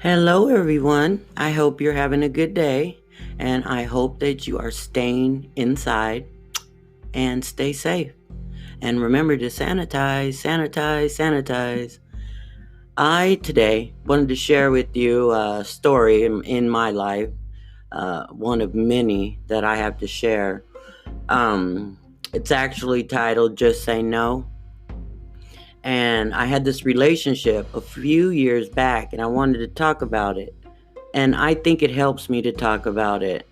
Hello, everyone. I hope you're having a good day, and I hope that you are staying inside and stay safe. And remember to sanitize, sanitize, sanitize. I today wanted to share with you a story in my life, one of many that I have to share. It's actually titled Just Say No. And I had this relationship a few years back, and I wanted to talk about it. And I think it helps me to talk about it.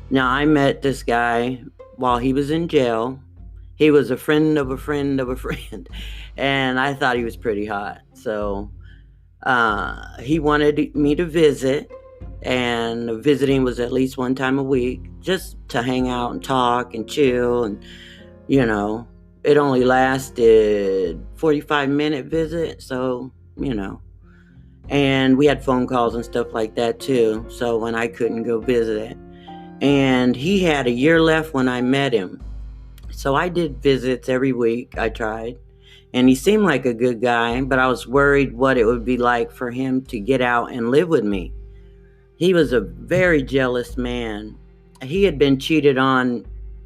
Now, I met this guy while he was in jail. He was a friend of a friend of a friend, and I thought he was pretty hot. So he wanted me to visit, and visiting was at least one time a week just to hang out and talk and chill. And, you know, it only lasted 45-minute visit. So, you know, and we had phone calls and stuff like that too. So when I couldn't go visit, and he had a year left when I met him. So I did visits every week. I tried. And he seemed like a good guy, but I was worried what it would be like for him to get out and live with me. He was a very jealous man. He had been cheated on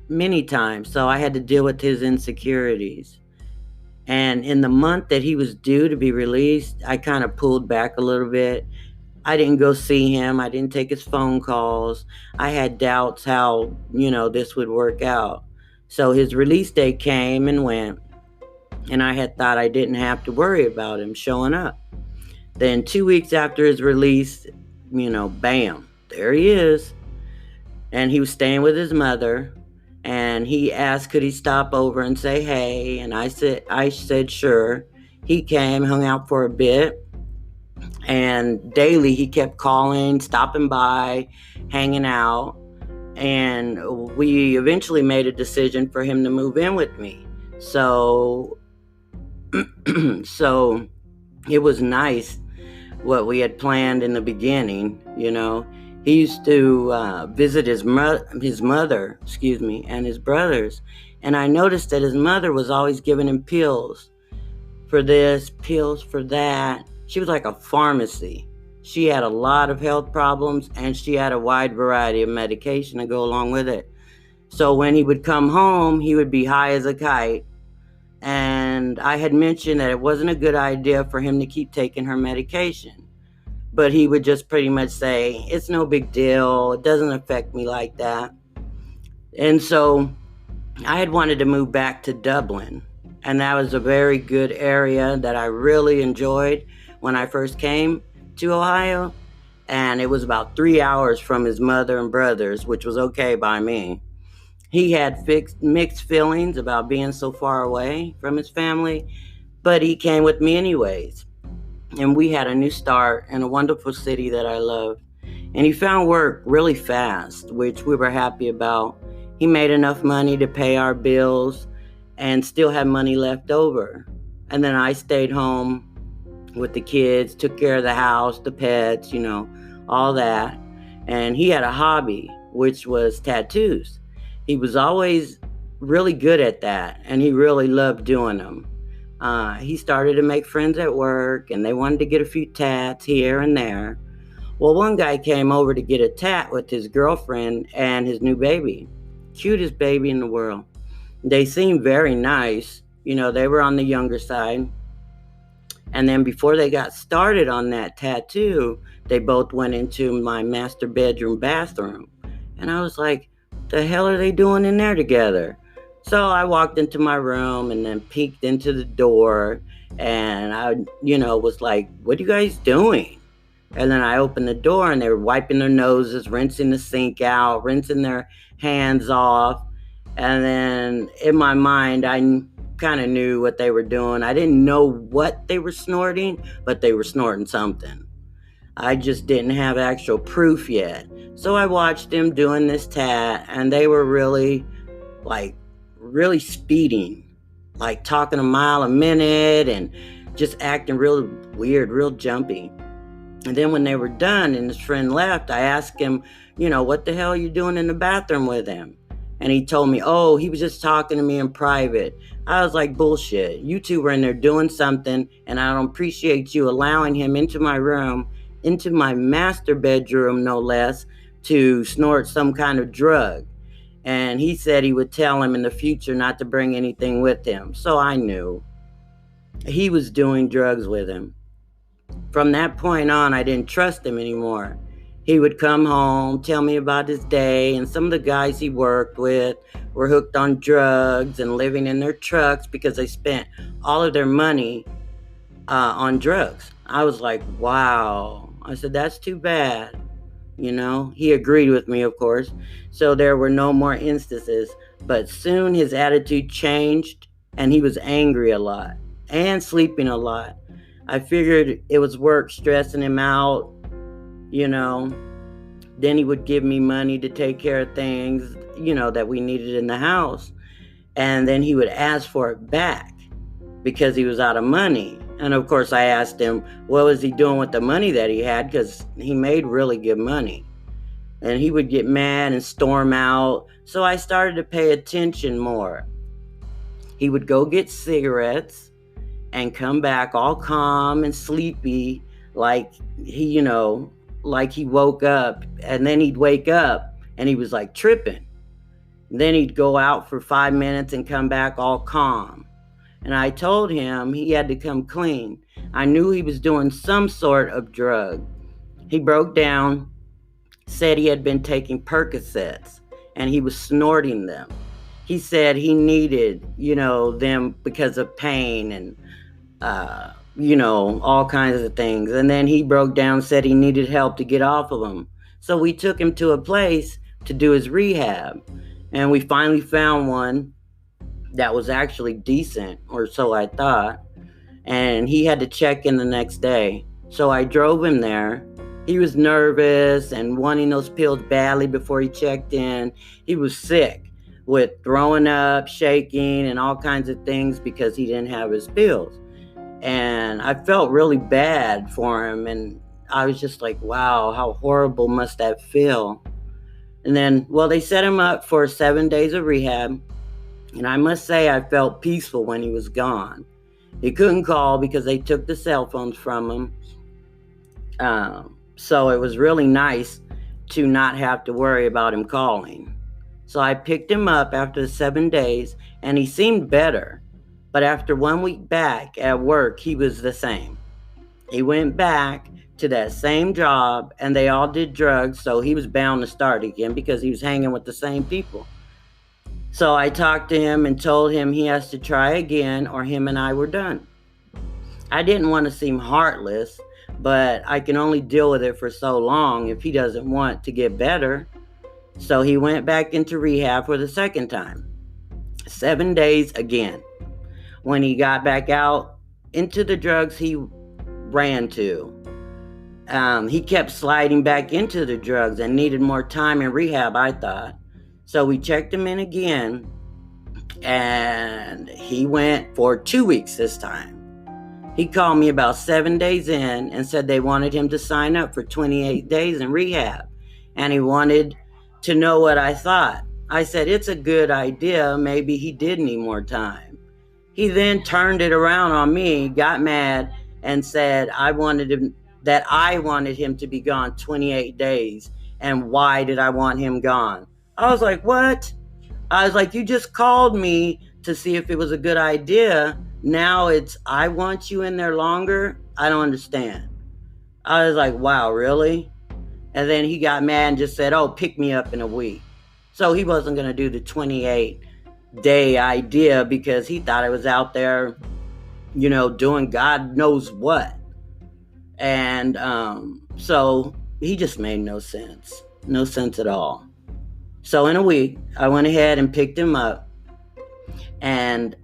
many times, so I had to deal with his insecurities. And in the month that he was due to be released, I kind of pulled back a little bit. I didn't go see him. I didn't take his phone calls. I had doubts how, this would work out. So his release date came and went, and I had thought I didn't have to worry about him showing up. Then 2 weeks after his release, bam, there he is. And he was staying with his mother, and he asked could he stop over and say hey, and I said sure. He came, hung out for a bit, and daily he kept calling, stopping by, hanging out. And we eventually made a decision for him to move in with me. So so it was nice what we had planned in the beginning. He used to visit his mother, and his brothers. And I noticed that his mother was always giving him pills for this, pills for that. She was like a pharmacy. She had a lot of health problems, and she had a wide variety of medication to go along with it. So when he would come home, he would be high as a kite. And I had mentioned that it wasn't a good idea for him to keep taking her medication. But he would just pretty much say, it's no big deal. It doesn't affect me like that. And so I had wanted to move back to Dublin. And that was a very good area that I really enjoyed when I first came to Ohio. And it was about 3 hours from his mother and brothers, which was okay by me. He had mixed feelings about being so far away from his family, but he came with me anyways. And we had a new start in a wonderful city that I loved. And he found work really fast, which we were happy about. He made enough money to pay our bills and still had money left over. And then I stayed home with the kids, took care of the house, the pets, all that. And he had a hobby, which was tattoos. He was always really good at that, and he really loved doing them. He started to make friends at work, and they wanted to get a few tats here and there. Well, one guy came over to get a tat with his girlfriend and his new baby. Cutest baby in the world. They seemed very nice. They were on the younger side. And then before they got started on that tattoo, they both went into my master bedroom bathroom. And I was like, the hell are they doing in there together? So I walked into my room and then peeked into the door, and I, was like, what are you guys doing? And then I opened the door, and they were wiping their noses, rinsing the sink out, rinsing their hands off. And then in my mind, I kind of knew what they were doing. I didn't know what they were snorting, but they were snorting something. I just didn't have actual proof yet. So I watched them doing this tat, and they were really speeding, like talking a mile a minute and just acting real weird, real jumpy. And then when they were done and his friend left, I asked him, what the hell are you doing in the bathroom with him? And he told me, oh, he was just talking to me in private. I was like, bullshit. You two were in there doing something, and I don't appreciate you allowing him into my room into my master bedroom, no less, to snort some kind of drug. And he said he would tell him in the future not to bring anything with him. So I knew he was doing drugs with him. From that point on, I didn't trust him anymore. He would come home, tell me about his day, and some of the guys he worked with were hooked on drugs and living in their trucks because they spent all of their money on drugs. I was like, wow. I said, that's too bad. He agreed with me, of course. So there were no more instances. But soon his attitude changed and he was angry a lot and sleeping a lot. I figured it was work stressing him out, Then he would give me money to take care of things, that we needed in the house. And then he would ask for it back because he was out of money. And of course, I asked him, what was he doing with the money that he had? Because he made really good money. And he would get mad and storm out. So I started to pay attention more. He would go get cigarettes and come back all calm and sleepy, like like he woke up. And then he'd wake up and he was like tripping. Then he'd go out for 5 minutes and come back all calm. And I told him he had to come clean. I knew he was doing some sort of drug. He broke down, said he had been taking Percocets and he was snorting them. He said he needed, them because of pain and, all kinds of things. And then he broke down, said he needed help to get off of them. So we took him to a place to do his rehab. And we finally found one that was actually decent, or so I thought. And he had to check in the next day. So I drove him there. He was nervous and wanting those pills badly before he checked in. He was sick with throwing up, shaking, and all kinds of things because he didn't have his pills. And I felt really bad for him. And I was just like, wow, how horrible must that feel? And then, they set him up for 7 days of rehab. And I must say, I felt peaceful when he was gone. He couldn't call because they took the cell phones from him. So it was really nice to not have to worry about him calling. So I picked him up after the 7 days and he seemed better. But after 1 week back at work, he was the same. He went back to that same job and they all did drugs. So he was bound to start again because he was hanging with the same people. So I talked to him and told him he has to try again or him and I were done. I didn't want to seem heartless, but I can only deal with it for so long if he doesn't want to get better. So he went back into rehab for the second time. 7 days again. When he got back out into the drugs he ran to, he kept sliding back into the drugs and needed more time in rehab, I thought. So we checked him in again, and he went for 2 weeks this time. He called me about 7 days in and said they wanted him to sign up for 28 days in rehab, and he wanted to know what I thought. I said, it's a good idea. Maybe he did need more time. He then turned it around on me, got mad, and said I wanted him to be gone 28 days, and why did I want him gone? I was like, what? I was like, you just called me to see if it was a good idea. Now it's, I want you in there longer? I don't understand. I was like, wow, really? And then he got mad and just said, oh, pick me up in a week. So he wasn't going to do the 28-day idea because he thought I was out there, doing God knows what. And so he just made no sense. No sense at all. So in a week, I went ahead and picked him up. And,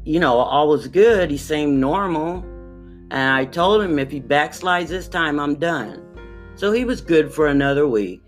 all was good. He seemed normal. And I told him if he backslides this time, I'm done. So he was good for another week.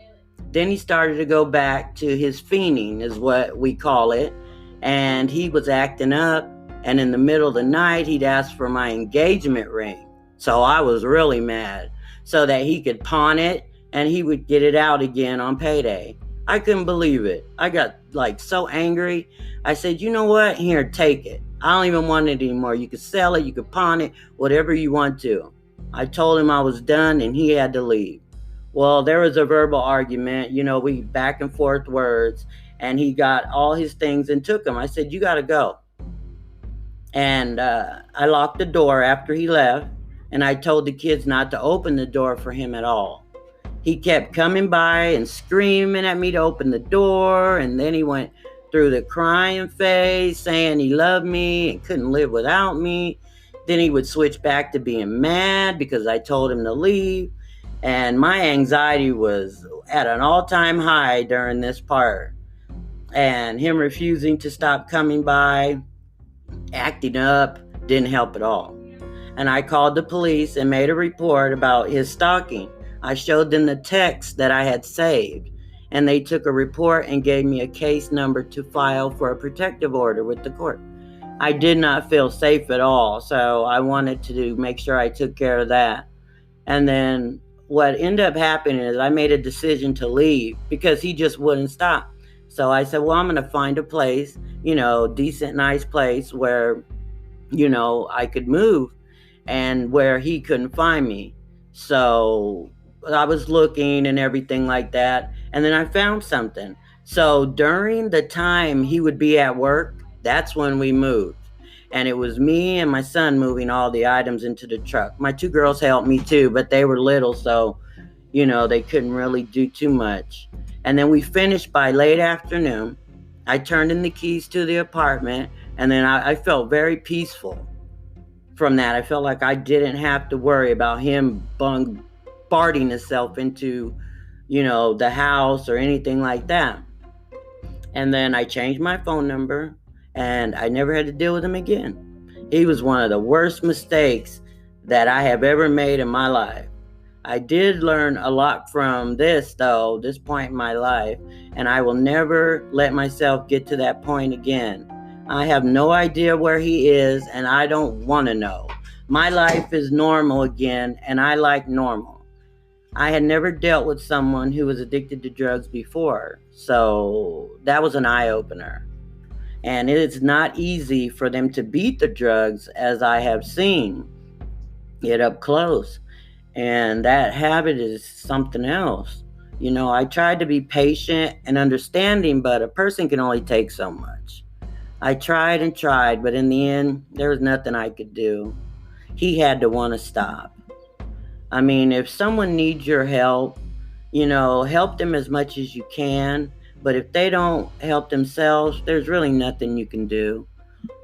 Then he started to go back to his fiending, is what we call it. And he was acting up. And in the middle of the night, he'd ask for my engagement ring. So I was really mad so that he could pawn it and he would get it out again on payday. I couldn't believe it. I got so angry. I said, you know what? Here, take it. I don't even want it anymore. You could sell it. You could pawn it, whatever you want to. I told him I was done and he had to leave. Well, there was a verbal argument, we back and forth words, and he got all his things and took them. I said, "You got to go." And I locked the door after he left, and I told the kids not to open the door for him at all. He kept coming by and screaming at me to open the door, and then he went through the crying phase, saying he loved me and couldn't live without me. Then he would switch back to being mad because I told him to leave. And my anxiety was at an all-time high during this part. And him refusing to stop coming by, acting up, didn't help at all. And I called the police and made a report about his stalking. I showed them the text that I had saved, and they took a report and gave me a case number to file for a protective order with the court. I did not feel safe at all, so I wanted to make sure I took care of that. And then what ended up happening is I made a decision to leave because he just wouldn't stop. So I said, well, I'm going to find a place, decent, nice place where, I could move and where he couldn't find me. So I was looking and everything like that. And then I found something. So during the time he would be at work, that's when we moved. And it was me and my son moving all the items into the truck. My 2 girls helped me too, but they were little, so, they couldn't really do too much. And then we finished by late afternoon. I turned in the keys to the apartment, and then I felt very peaceful from that. I felt like I didn't have to worry about him bombarding himself into, the house or anything like that. And then I changed my phone number, and I never had to deal with him again. He was one of the worst mistakes that I have ever made in my life. I did learn a lot from this point in my life, and I will never let myself get to that point again. I have no idea where he is, and I don't want to know. My life is normal again, and I like normal. I had never dealt with someone who was addicted to drugs before, so that was an eye-opener. And it is not easy for them to beat the drugs, as I have seen it up close. And that habit is something else. I tried to be patient and understanding, but a person can only take so much. I tried and tried, but in the end, there was nothing I could do. He had to want to stop. I mean, if someone needs your help, help them as much as you can. But if they don't help themselves, there's really nothing you can do.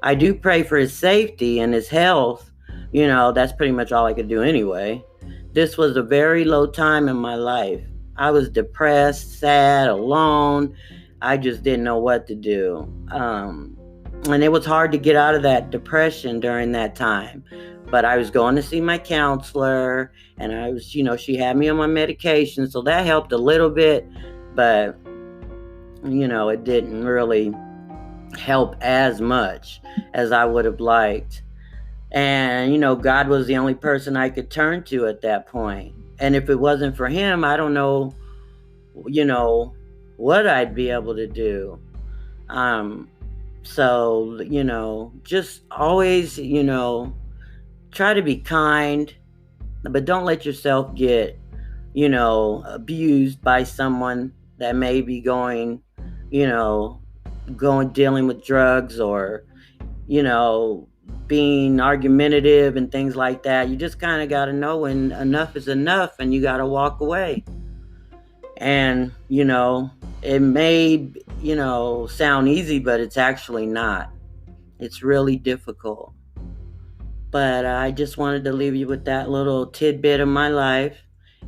I do pray for his safety and his health. That's pretty much all I could do anyway. This was a very low time in my life. I was depressed, sad, alone. I just didn't know what to do. And it was hard to get out of that depression during that time. But I was going to see my counselor, and I was, she had me on my medication, so that helped a little bit. But, it didn't really help as much as I would have liked. And, God was the only person I could turn to at that point. And if it wasn't for him, I don't know, what I'd be able to do. So, just always, try to be kind, but don't let yourself get, abused by someone that may be dealing with drugs or, being argumentative and things like that. You just kind of got to know when enough is enough and you got to walk away. And, it may, sound easy, but it's actually not. It's really difficult. But I just wanted to leave you with that little tidbit of my life.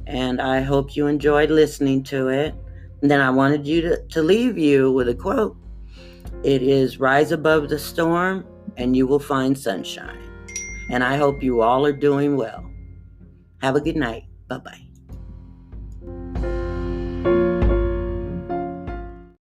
And I hope you enjoyed listening to it. And then I wanted you to leave you with a quote. It is, "Rise above the storm and you will find sunshine." And I hope you all are doing well. Have a good night. Bye-bye.